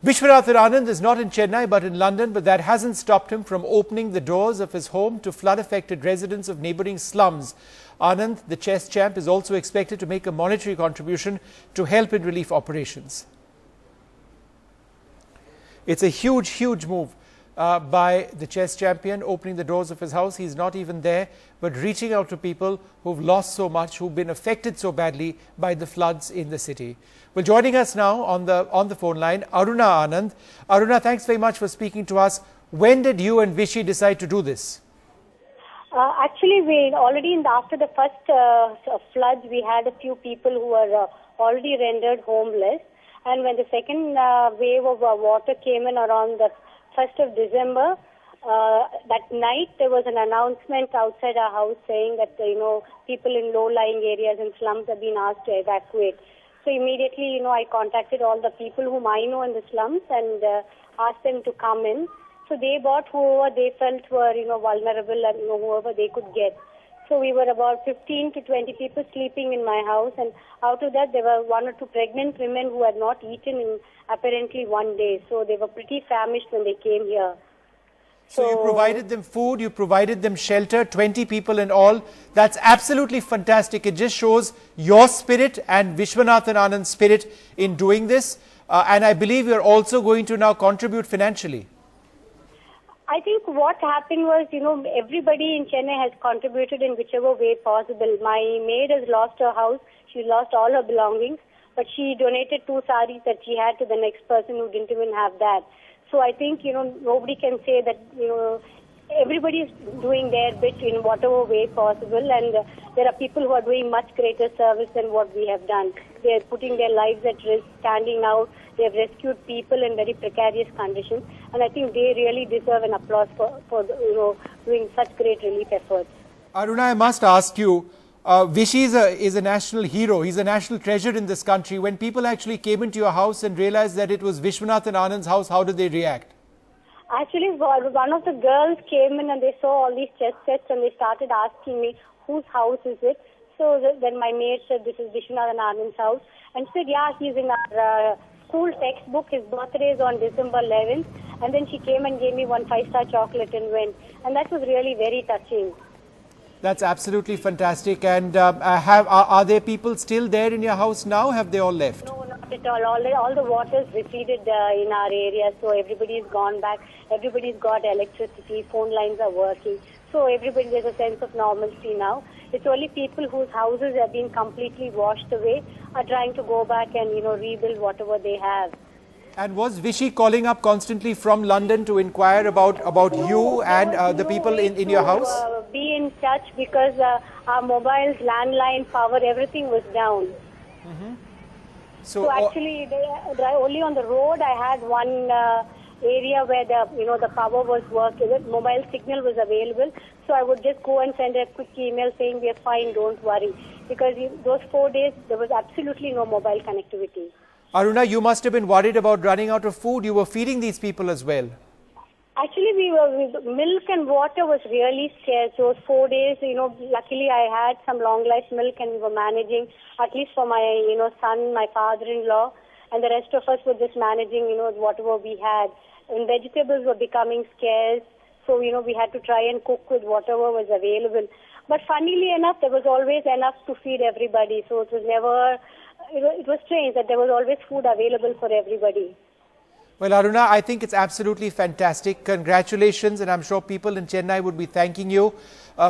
Vishwanathan Anand is not in Chennai but in London, but that hasn't stopped him from opening the doors of his home to flood-affected residents of neighbouring slums. Anand, the chess champ, is also expected to make a monetary contribution to help in relief operations. It's a huge move by the chess champion, opening the doors of his house. He's not even there, but reaching out to people who've lost so much, who've been affected so badly by the floods in the city. Well, joining us now on the phone line, Aruna Anand. Aruna, thanks very much for speaking to us. When did you and Vishy decide to do this? Actually, we already after the first floods, we had a few people who were already rendered homeless. And when the second wave of water came in around the 1st of December, that night there was an announcement outside our house saying that, people in low-lying areas and slums have been asked to evacuate. So immediately, I contacted all the people whom I know in the slums and asked them to come in. So they brought whoever they felt were, vulnerable and whoever they could get. So we were about 15 to 20 people sleeping in my house, and out of that there were 1 or 2 pregnant women who had not eaten in apparently 1 day. So they were pretty famished when they came here. So you provided them food, you provided them shelter, 20 people in all. That's absolutely fantastic. It just shows your spirit and Vishwanathan Anand's spirit in doing this. And I believe you're also going to now contribute financially. I think what happened was, everybody in Chennai has contributed in whichever way possible. My maid has lost her house. She lost all her belongings. But she donated 2 saris that she had to the next person who didn't even have that. So I think, nobody can say that, everybody is doing their bit in whatever way possible. And there are people who are doing much greater service than what we have done. They are putting their lives at risk, standing out. They have rescued people in very precarious conditions. And I think they really deserve an applause for doing such great relief efforts. Aruna, I must ask you, Vishy is a national hero. He's a national treasure in this country. When people actually came into your house and realized that it was Vishwanathan Anand's house, how did they react? Actually, one of the girls came in and they saw all these chess sets and they started asking me, whose house is it? So then my maid said, this is Vishwanathan Anand's house. And she said, yeah, he's in our school textbook. His birthday is on December 11th. And then she came and gave me 1 5-star chocolate and went. And that was really very touching. That's absolutely fantastic. And are there people still there in your house now? Have they all left? No, not at all. All the water's receded in our area, so everybody's gone back. Everybody's got electricity. Phone lines are working. So there's a sense of normalcy now. It's only people whose houses have been completely washed away are trying to go back and, rebuild whatever they have. And was Vishy calling up constantly from London to inquire about you and the people in your house? Be in touch because our mobiles, landline, power, everything was down. Mm-hmm. So actually, only on the road I had one area where the power was working, the mobile signal was available. So I would just go and send a quick email saying we are fine, don't worry. Because those 4 days there was absolutely no mobile connectivity. Aruna, you must have been worried about running out of food. You were feeding these people as well. Actually, milk and water was really scarce. Those 4 days, luckily I had some long life milk and we were managing, at least for my, son, my father-in-law, and the rest of us were just managing, whatever we had. And vegetables were becoming scarce, so, we had to try and cook with whatever was available. But funnily enough, there was always enough to feed everybody, so it was never... It was strange that there was always food available for everybody. Well, Aruna, I think it's absolutely fantastic. Congratulations, and I'm sure people in Chennai would be thanking you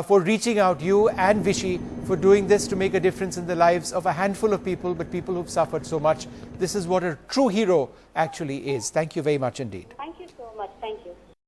for reaching out, you and Vishy, for doing this to make a difference in the lives of a handful of people, but people who've suffered so much. This is what a true hero actually is. Thank you very much indeed.